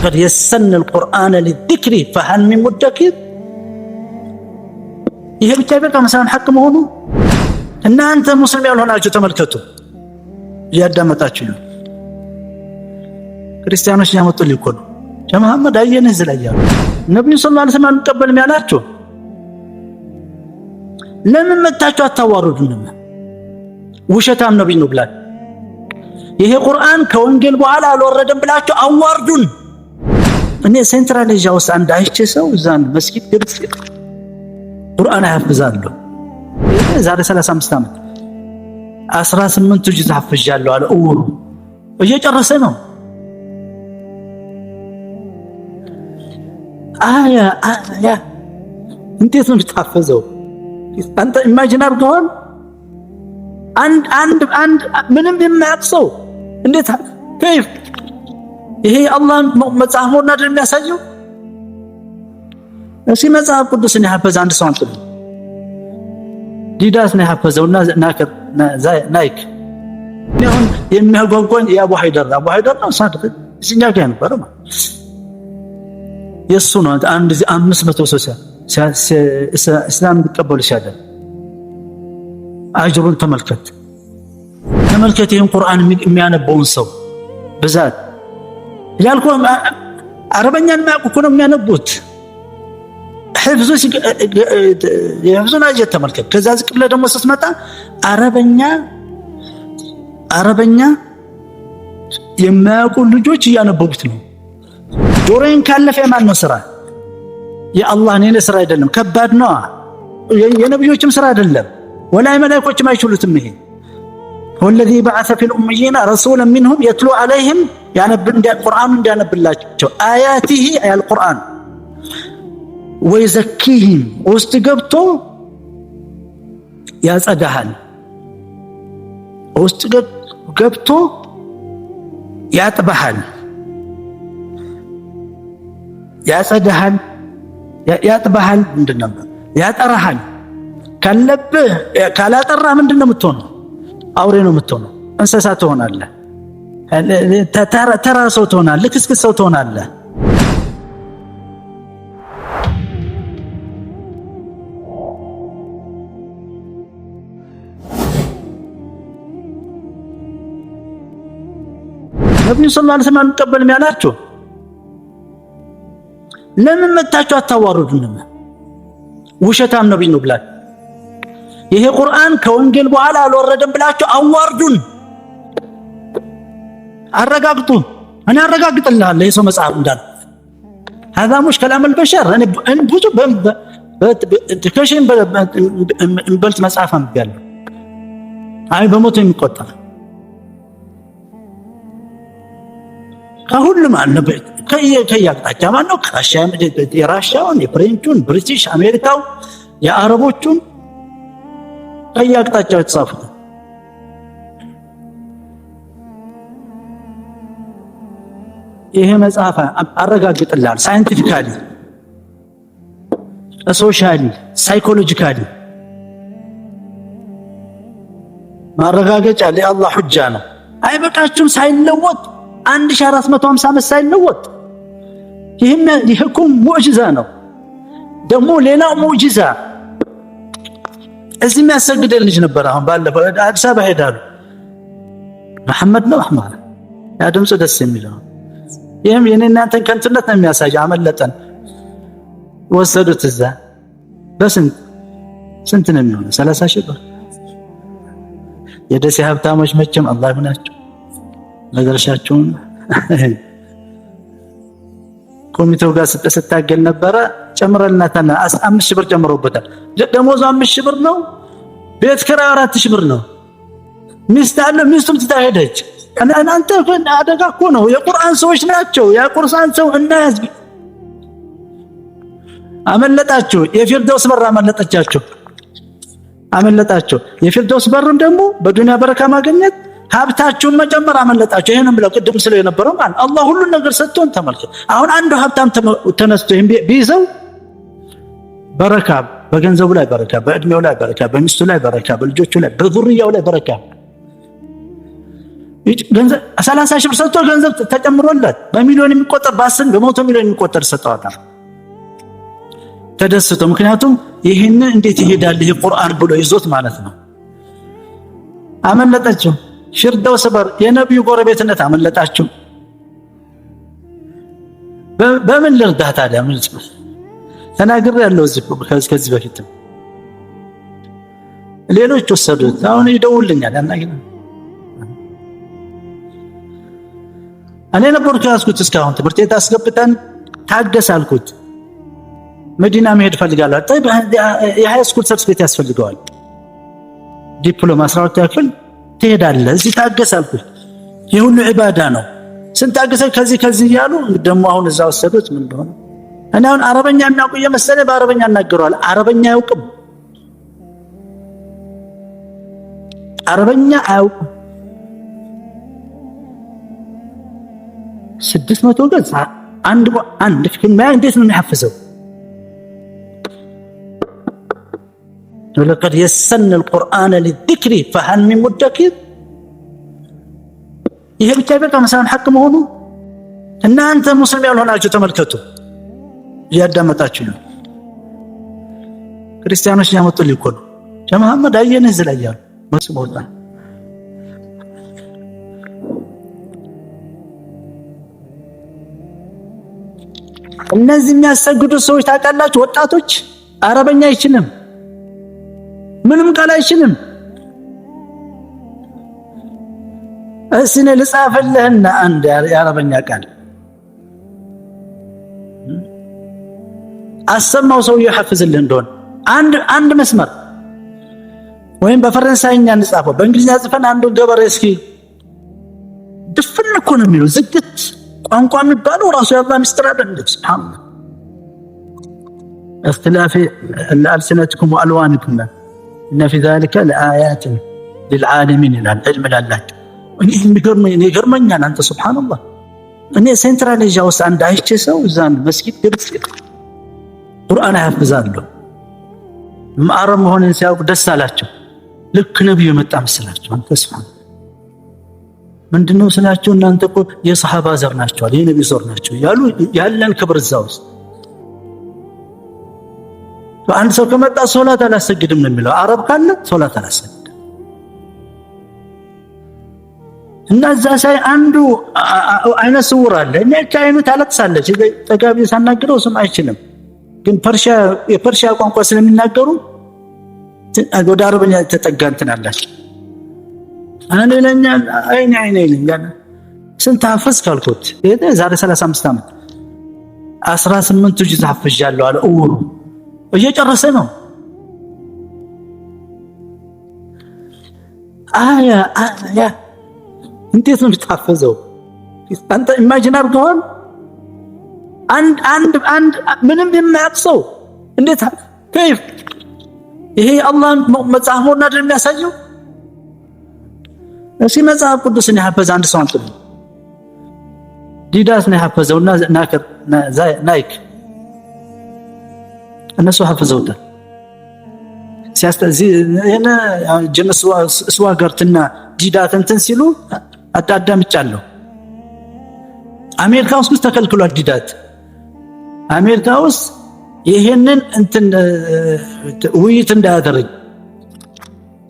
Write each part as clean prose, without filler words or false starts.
ወለቀድ የሰነ القرآن للذكر فهل من مدكر። ይሄ ብቻ በቃ መሰለን ሐቅ መሆኑ እናንተ ሙስሊም ያልሆናችሁ ተመልከቱ፣ እያዳመጣችሁ ነው። ክርስቲያኖች ያመጡልኝ እኮ ነው መሐመድ አየነህ ዝላያሉ ነብዩ ሰለላሁ ዐለይሂ ወሰለም አንቀበልም ያላችሁ ለምን መጣችሁ አታዋሩዱንም? ውሸታም ነብይ ነው ብላችሁ ይሄ ቁርአን ከወንጌል በኋላ አልወረደም ብላችሁ አዋርዱን። እኔ ሴንትራል ኤዥያ ውስጥ አንድ አይቼ ሰው እዛን መስጊድ ገብቼ ቁርአን ያፈዛሉ ዛሬ 35 ዓመት 18 ጁዝ ሐፍዣለሁ አለ። እውሩ እየጨረሰ ነው። አያ እንዴት ነው የሚታፈዘው? አንተ ኢማጂን አድርገዋል። አንድ ምንም የማያውቅ ሰው እንዴት ከይፍ ይሄ አላህ መጽሐፍ ነው አይደል የሚያሳየው? እሺ መጽሐፍ ቅዱስን ያፈዘ አንድ ሰው አንተ ዲዳስ ነው ያፈዘውና ናከር ናይክ ነው የሚያጓጓኝ የአቡ ሀይደር ነው ሳድቅ እዚኛ ጋር ነበር የሱ ነው። አንድ 500 ሰው እስላም ቢቀበሉ ሲያደርግ አጅሩን ተመልከት። ይሄን ቁርአን የሚያነበውን ሰው ብዛት ያልኩ አረበኛን ማያውቁ ነው የሚያነቡት። የህፍዙን አጀት ተመልከት። ከዛ ዝቅ ብለህ ደግሞ ስትመጣ አረበኛ የማያውቁ ልጆች እያነበቡት ነው። ጆሮዬን ካለፈ የማን ነው ስራ? የአላህ ነው ስራ አይደለም። ከባድ ነው። የነብዮችም ስራ አይደለም። ወላይ መላእክቶችም አይችሉትም። ይሄ والذي بعث في الأميين رسولا منهم يتلو عليهم ቁርአን እንዲያነብላቸው آياته አያ القرآن ويزكيهم ውስጥ ገብቶ ያጸዳሃል። ውስጥ ገብቶ ያጥበሃል፣ ያጸዳሃል፣ ያጥበሃል። ምንድነው ያጠራሃል። ካለብህ ካላጠራ ምንድነው የምትሆነው? አውሬ ነው የምትሆነው። እንስሳ ትሆናለህ። ተራ ሰው ትሆናለህ። ልክስክስ ሰው ትሆናለህ። ነብዩ ሰለላሁ ዐለይሂ ወሰለም አንቀበልም ያላችሁ ለምን መጣችሁ አታዋሩዱንም? ውሸታም ነብይ ነው ብላችሁ ይሄ ቁርአን ከወንጌል በኋላ አልወረደም ብላችሁ አዋርዱን። አረጋግጡ። እኔ አረጋግጥልሃለሁ የሰው መጽሐፍ እንዳለ هذا مش كلام البشر። እኔ ብዙ ከሽን በልት መጽሐፍ አንብቤያለሁ። አይ በሞት የሚቆጠር ከሁሉም አለበ ከያቅጣጫ ማነው የራሻውን፣ የፍሬንቹን፣ ብሪቲሽ፣ አሜሪካው፣ የአረቦቹን ከያቅጣጫው የተጻፉት ይሄ መጽሐፍ አረጋግጥልሃል። ሳይንቲፊካሊ፣ ሶሻሊ፣ ሳይኮሎጂካሊ ማረጋገጫ ለአላህ ሁጃ ነው። አይበቃችሁም? ሳይለወጥ 1450 ዓመት ሳይለወጥ ይሄ እኮ ሙዕጂዛ ነው። ደግሞ ሌላው ሙዕጂዛ እዚህ የሚያሰግድ ልጅ ነበር። አሁን ባለፈው አዲስ አበባ ሄዳሉ። መሐመድ ነው አህመድ ያ ድምፁ ደስ የሚለው ይሄም የኔ እናንተን ከንቱነት ነው የሚያሳይ። አመለጠን ወሰዱት። እዛ በስንት ነው የሚሆነው? 30 ሺህ ብር። የደሴ ሀብታሞች መቼም አላህ ይሁናቸው ነገርሻቸውን ኮሚቴው ጋር ስታገል ነበረ። ጨምረልናታል 5000 ብር ጨምሮበታል። ደሞዙ 5000 ብር ነው። ቤት ኪራይ 4000 ብር ነው። ሚስት አለ፣ ሚስቱም ትታሄደች። እናንተ አደጋ እኮ ነው። የቁርአን ሰዎች ናቸው። የቁርአን ሰው እናያዝ አመለጣችሁ። የፊርደውስ በር አመለጣችሁ። የፊርደውስ በርም ደግሞ በዱንያ በረካ ማግኘት ሀብታችሁን መጨመር አመለጣችሁ። ይሄንን ብለው ቅድም ስለ የነበረው ማለት አላህ ሁሉን ነገር ሰጥቶን ተመልከት። አሁን አንዱ ሀብታም ተነስቶ ቢይዘው በረካ፣ በገንዘቡ ላይ በረካ፣ በእድሜው ላይ በረካ፣ በሚስቱ ላይ በረካ፣ በልጆቹ ላይ፣ በዙርያው ላይ በረካ። ገንዘብ 30 ሺህ ብር ሰጥቶ ገንዘብ ተጨምሮለት በሚሊዮን የሚቆጠር በ10 በመቶ ሚሊዮን የሚቆጠር ሰጠዋታል ተደስቶ። ምክንያቱም ይሄን እንዴት ይሄዳል ይሄ ቁርአን ብሎ ይዞት ማለት ነው። አመለጠችው። ፊርደውስ በር የነብዩ ጎረቤትነት አመለጣችሁ። በምን ልርዳህ ታዲያ? ምን ተናግሬያለሁ ከዚህ በፊትም ሌሎች ወሰዱት። አሁን ይደውልኛል ያናገኝ እኔ ነበርኩ ያስኩት እስካሁን ትምህርት ቤት አስገብተን ታገስ አልኩት። መዲና መሄድ ፈልጋለሁ። طيب የሃይ ስኩል ሰርቲፊኬት ያስፈልገዋል። ዲፕሎማ 12 ያክል ትሄዳለህ። እዚህ ታገስ አልኩት። የሁሉ ዒባዳ ነው። ስንታገሰ ከዚህ ያሉ ደግሞ አሁን እዛ ወሰዱት። ምን እንደሆነ እኔ አሁን አረበኛ የሚያውቁ የመሰለኝ በአረበኛ እናገረዋል። አረበኛ አያውቅም። አረበኛ አያውቅም። 600 ገጽ አንድ ፍክም እንዴት ነው የሚሐፍዘው? ولقد يسرنا القرآن للذكر فهل من مدكر። ይሄ ብቻ በቃ መሰለን ሐቅ መሆኑ እናንተ ሙስሊም ያልሆናችሁ ተመልከቱ። ያዳመጣችሁ ነው። ክርስቲያኖች ያመጡልኝ እኮ ነው ጀመሐመድ አየነ ዝላያሉ መስቦታ እነዚህ የሚያሰግዱ ሰዎች ታውቃላችሁ፣ ወጣቶች አረበኛ አይችልም፣ ምንም ቃል አይችልም። እስኔ ልጻፍልህና አንድ የአረበኛ ቃል አሰማው ሰው ይሐፍዝልህ እንደሆነ አንድ መስመር ወይም በፈረንሳይኛ እንጻፈው በእንግሊዝኛ ጽፈን አንዱ ገበሬ እስኪ ድፍን እኮ ነው የሚለው ዝግት ቋንቋ የሚባለው ራሱ ያላ ምስጢር አይደለም። ሱብሃንአላህ اختلاف الألسنتكم وألوانكم إن في ذلك لآيات للعالمين العلم لله ይገርመኛል። አንተ ሱብሃንአላህ እኔ ሴንትራል ኤዥያ ውስጥ አንድ አይቼ ሰው እዛን መስጊድ ገብቶ ቁርአን ያፈዛሉ። ማዕረብ መሆንን ሲያውቁ ደስ አላቸው። ልክ ነብዩ የመጣ መስላቸው። አንተ ሱብሃንአላህ ምንድነው ስላቸው እናንተ እኮ የሰሃባ ዘር ናቸው የነብዩ ዘር ናቸው ያሉ ያለን ክብር እዛ ውስጥ አንድ ሰው ከመጣ ሶላት አላሰግድም ነው የሚለው። አረብ ካለ ሶላት አላሰግድም እና እዛ ሳይ አንዱ አይነ ስውር አለ እና አይኑ ታለቅሳለች። ተጋቢ ሳናግረው ስም አይችልም፣ ግን የፐርሺያ ቋንቋ ስለሚናገሩ ወደ አረብኛ ተጠጋንትን አላቸው። እኔ ለኛ አይኔ ይለኛል። ስንት ሐፍዝ ካልኩት ዛሬ 35 ዓመት 18 ጁዝ ሐፍዣለሁ አለ። እውሩ እየጨረሰ ነው። አያ እንዴት ነው የምታፈዘው? አንተ ኢማጂን አድርገዋል። አንድ ምንም የማያውቅ እንዴት ከይፍ ይሄ አላህ መጽሐፍ ነው አይደል የሚያሳየው? እሺ መጽሐፍ ቅዱስን ያፈዘ አንድ ሰው አንተ ዲዳስ ነው ያፈዘውና ናይክ እነሱ ሐፍዘውታል። ሲያስተዚህ እኔ ጀምስ ስዋገርትና ዲዳት እንትን ሲሉ አዳምጫለሁ። አሜሪካ ውስጥ ተከልክሏል ዲዳት። አሜሪካ ውስጥ ይሄንን እንትን ውይይት እንዳያደርግ።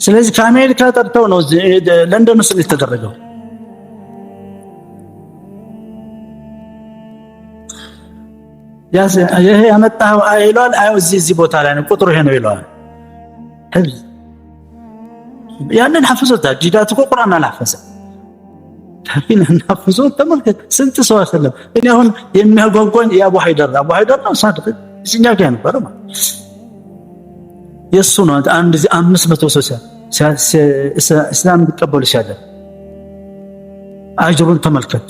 ስለዚህ ከአሜሪካ ጠርተው ነው ለንደን ውስጥ የተደረገው። ይሄ ያመጣው አይሏል አይ እዚህ ቦታ ላይ ነው ቁጥሩ ይሄ ነው ይሏል። ያንን ሐፍዞታል። ዲዳት እኮ ቁርአን አልሐፈዘ ታፊን ሐፍዞ ተመልከት። ስንት ሰው አሰለም። እኔ አሁን የሚያጓጓኝ የአቡ ሀይደር ነው ሳድቅ እዚኛ ጋር ነበር ማለት የሱ ነው። አንድ 500 ሰው እስላም ሊቀበሉ ሲያደርግ አጅሩን ተመልከት።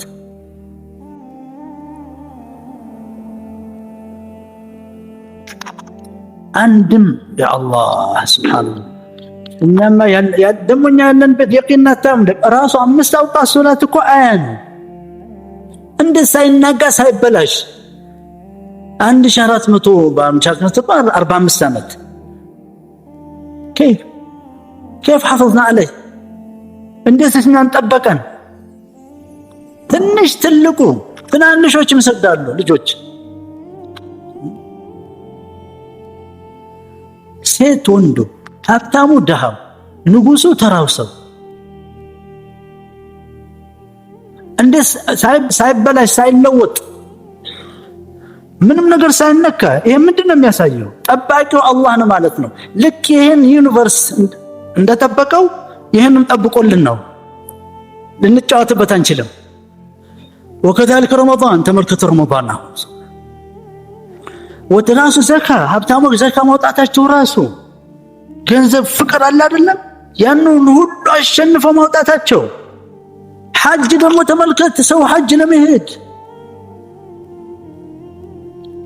አንድም የአላህ ሱብሃንአላህ እኛማ ደሞኛ ያለንበት የቂና ታምደ ራሱ 5 አውቃት ሶላት እኮ አያን እንደ ሳይናጋ ሳይበላሽ 1400 በአምቻት ነው 45 ዓመት كيف حافظنا عليه እንዴት እስናን ጠበቀን? ትንሽ ትልቁ ትናንሾችም ይሰግዳሉ ልጆች። ሴት ወንዱ፣ ሀብታሙ ደሃው፣ ንጉሱ ተራው ሰው እንዴት ሳይበላሽ ሳይለወጥ ምንም ነገር ሳይነካ ይሄ ምንድነው የሚያሳየው? ጠባቂው አላህ ነው ማለት ነው። ልክ ይሄን ዩኒቨርስ እንደጠበቀው ይሄንም ጠብቆልን ነው። ልንጫወትበት አንችልም። ወከዛልከ ረመዳን ተመልከቱ። ረመዳን ነው ወተናሱ ዘካ ሀብታሞች ዘካ ማውጣታቸው ራሱ ገንዘብ ፍቅር አለ አይደለም? ያን ሁሉ አሸንፈው ማውጣታቸው። ሐጅ ደግሞ ተመልከት፣ ሰው ሐጅ ለመሄድ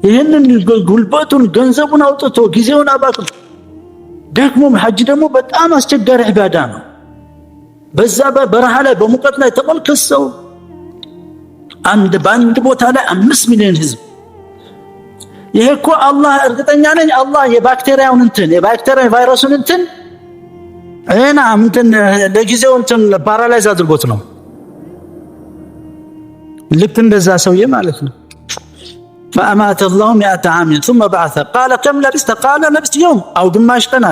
ይሄንን ጉልበቱን ገንዘቡን አውጥቶ ጊዜውን አባክኖ ደግሞ ሐጅ ደግሞ በጣም አስቸጋሪ ዒባዳ ነው። በዛ በበረሃ ላይ በሙቀት ላይ ተመልከት፣ ሰው በአንድ ቦታ ላይ 5 ሚሊዮን ህዝብ። ይሄ እኮ አላህ እርግጠኛ ነኝ አላህ የባክቴሪያውን ቫይረሱን ለጊዜው ፓራላይዝ አድርጎት ነው። ልክ እንደዛ ሰውዬ ማለት ነው። فأمات الله 100 عام ثم بعثه قال كم لبست؟ قال لبست يوم أو قماش قال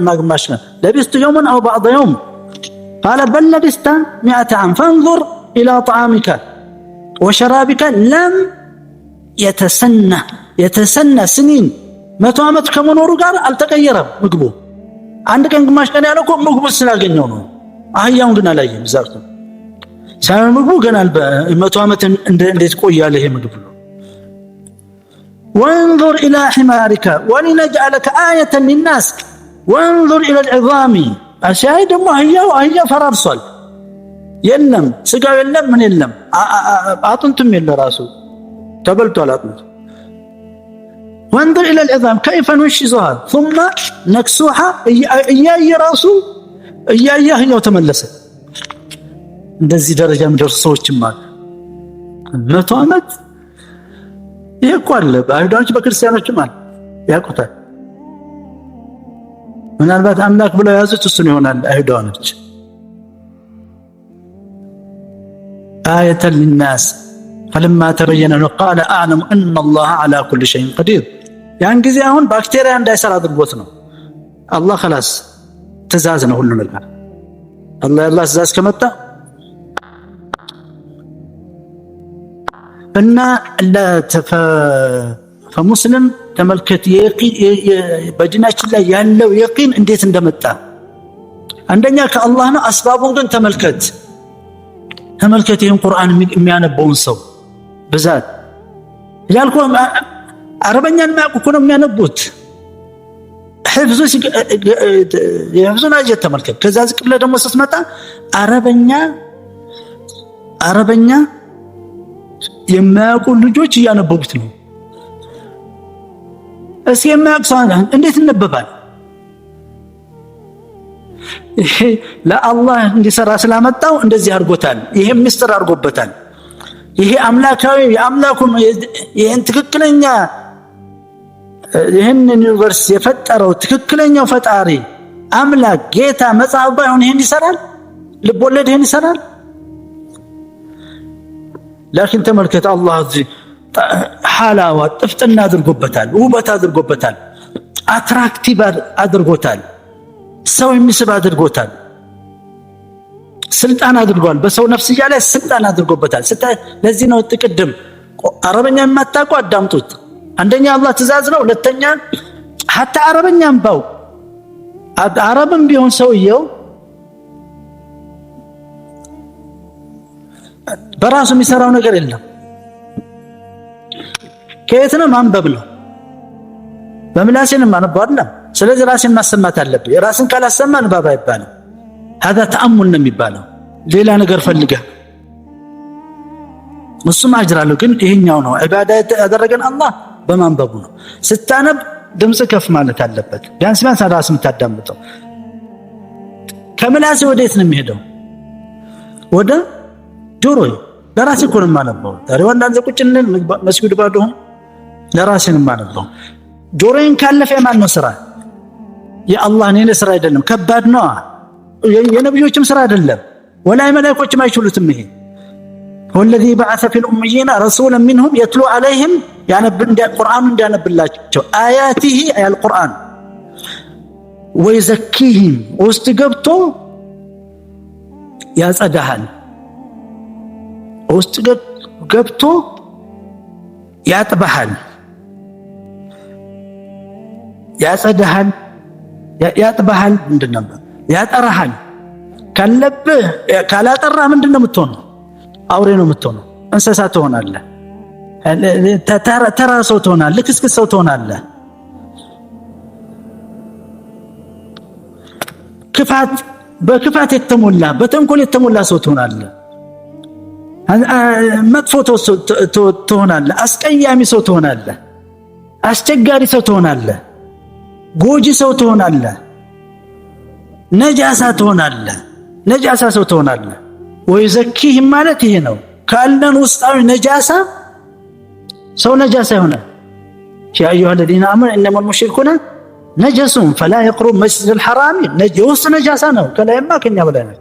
ما قماش قال لبست يوما أو بعض يوم قال بل لبست 100 عام فانظر إلى طعامك وشرابك لم يتسنى سنين 100 ዓመት ከመኖሩ ጋር አልተቀየረም ምግቡ። አንድ ቀን ግማሽ ቀን ያለው እኮ ምግቡ ስላገኘው ነው። አህያውን ግን አላየም። ዛርቱ ሳይሆን ምግቡ ገና 100 ዓመት እንዴት ቆያለ ይሄ ምግብ ነው። وانظر إلى حمارك ولنجعلك آية للناس وانظر إلى العظام أشاهد ما هي فرارصل يلم سقاو يلم من يلم أعطنتم يلا راسو تبلتوا على أطنت وانظر إلى العظام كيف ننشزها ثم نكسوها إياي راسو إياي هي وتملست እንደዚህ ደረጃ የሚደርሱ ሰዎችም አሉ። 100 ዓመት ይሄ እኮ አለ። በአይሁዶች በክርስቲያኖችም አለ ያውቁታል። ምናልባት አምላክ ብለው ያዙት እሱን ይሆናል አይሁዶች። آية للناس فلما تبين قال أعلم أن الله على كل شيء قدير። ያን ጊዜ አሁን ባክቴሪያ እንዳይሰራ አድርጎት ነው። አላህ خلاص ትእዛዝ ነው ሁሉ ነገር። አላህ ትእዛዝ ከመጣ እና فمسلم ተመልከት በዲናችን ላይ ያለው የቂን እንዴት እንደመጣ። አንደኛ ከአላህ ነው። አስባቡን ግን ተመልከት ይህን ቁርአን የሚያነበውን ሰው ብዛት ያልኩ አረበኛን ማያውቁ እኮ ነው የሚያነቡት። የሕፍዙን አጀት ተመልከት። ከዛ ዝቅ ብለህ ደግሞ ስትመጣ አረበኛ የማያውቁ ልጆች እያነበቡት ነው። እስኪ የማያውቅ ሰው እንዴት ይነበባል? ይሄ ለአላህ እንዲሰራ ስላመጣው እንደዚህ አድርጎታል። ይሄ ምስጢር አድርጎበታል። ይሄ አምላካዊ የአምላኩም ይሄን ትክክለኛ ይሄን ዩኒቨርስ የፈጠረው ትክክለኛው ፈጣሪ አምላክ ጌታ መጽሐፍ ባይሆን ይሄን ይሰራል? ልብ ወለድ ይሄን ይሰራል? ላኪን ተመልከት አላህ ሓላዋ ጥፍጥና አድርጎበታል፣ ውበት አድርጎበታል፣ አትራክቲቭ አድርጎታል፣ ሰው የሚስብ አድርጎታል፣ ስልጣን አድርጓል። በሰው ነፍስያ ላይ ስልጣን አድርጎበታል። ለዚህ ነው ጥቅድም አረበኛ የማታውቁ አዳምጡት። አንደኛ አላህ ትእዛዝ ነው። ሁለተኛ ሐታ አረበኛም ባው አረብም ቢሆን ሰውየው በራሱ የሚሰራው ነገር የለም። ከየት ነው? ማንበብ ነው። በምላሴን ማንበብ አይደለም። ስለዚህ ራስን ማሰማት አለብኝ። ራስን ካላሰማ ንባብ አይባልም። هذا ተአሙል ነው የሚባለው። ሌላ ነገር ፈልገህ እሱም አጅር አለው። ግን ይሄኛው ነው ዒባዳ ያደረገን አላህ በማንበቡ ነው። ስታነብ ድምጽ ከፍ ማለት አለበት። ቢያንስ ራስ የምታዳምጠው ከምላሴ ወዴት ነው የሚሄደው? ወደ ጆሮዬ። ለራሴ እኮ ነው የማነበው። ዛሬ ወንዳንዘ ቁጭ እንል መስጊድ ባዶ ለራሴ ነው የማነበው። ጆሮዬን ካለፈ የማን ነው ስራ? የአላህ ነው ስራ አይደለም። ከባድ ነው። የነብዮችም ስራ አይደለም። ወላይ መላእክቶችም አይችሉትም። ይሄ والذي بعث في الأميين رسولا منهم يتلو عليهم يعني القرآن እንዳነብ الله آياته أي القرآن ويزكيهم ውስጥ ገብቶ ያጸዳሃል ውስጥ ገብቶ ያጥባሃል ያጸዳሃል ያጥባሃል ምንድነው ያጠራሃል ካለብህ ካላጠራ ምንድነው የምትሆነው አውሬ ነው የምትሆነው እንስሳ ትሆናለህ ተራ ሰው ትሆናለህ ልክስክስ ሰው ትሆናለህ ክፋት በክፋት የተሞላ በተንኮል የተሞላ ሰው ትሆናለህ መጥፎ ትሆናለህ አስቀያሚ ሰው ትሆናለህ አስቸጋሪ ሰው ትሆናለህ ጎጂ ሰው ትሆናለህ ነጃሳ ትሆናለህ ነጃሳ ሰው ትሆናለህ ወይዘኪህም ማለት ይሄ ነው ካለን ውስጣዊ ነጃሳ ሰው ነጃሳ ይሆናል ያ አዩሃ الذين آمنوا إنما المشركون نجس فلا يقربوا المسجد الحرام ውስጥ ነጃሳ ነው ከላይማ ከኛ በላይ ነው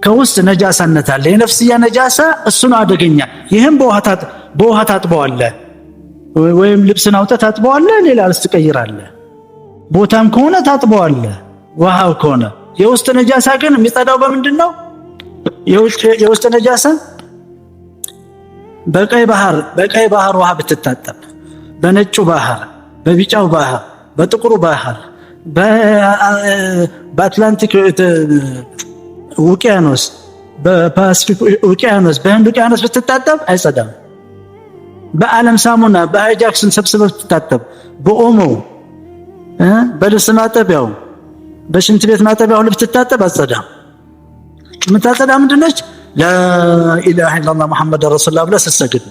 ከውስጥ ነጃሳነት አለ የነፍስያ ነጃሳ እሱ ነው አደገኛ ይሄን በውሃ ታጥበዋለህ ወይም ልብስን አውጥተህ ታጥበዋለህ ሌላ ልብስ ትቀይራለህ ቦታም ከሆነ ታጥበዋለህ ውሃው ከሆነ የውስጥ ነጃሳ ግን የሚጸዳው በምንድነው የውስጥ ነጃሳ በቀይ ባህር ውሃ ብትታጠብ በነጩ ባህር በቢጫው ባህር በጥቁሩ ባህር በአትላንቲክ ውቅያኖስ በፓሲፊክ ውቅያኖስ በህንድ ውቅያኖስ ብትታጠብ አይጸዳም በአለም ሳሙና በአጃክስን ሰብስበህ ብትታጠብ በኦሞ በልብስ ማጠቢያው በሽንት ቤት ማጠቢያው ብትታጠብ አጸዳም ምታጸዳ ምንድነች لا اله الا الله محمد رسول الله ብለህ ስትሰግድ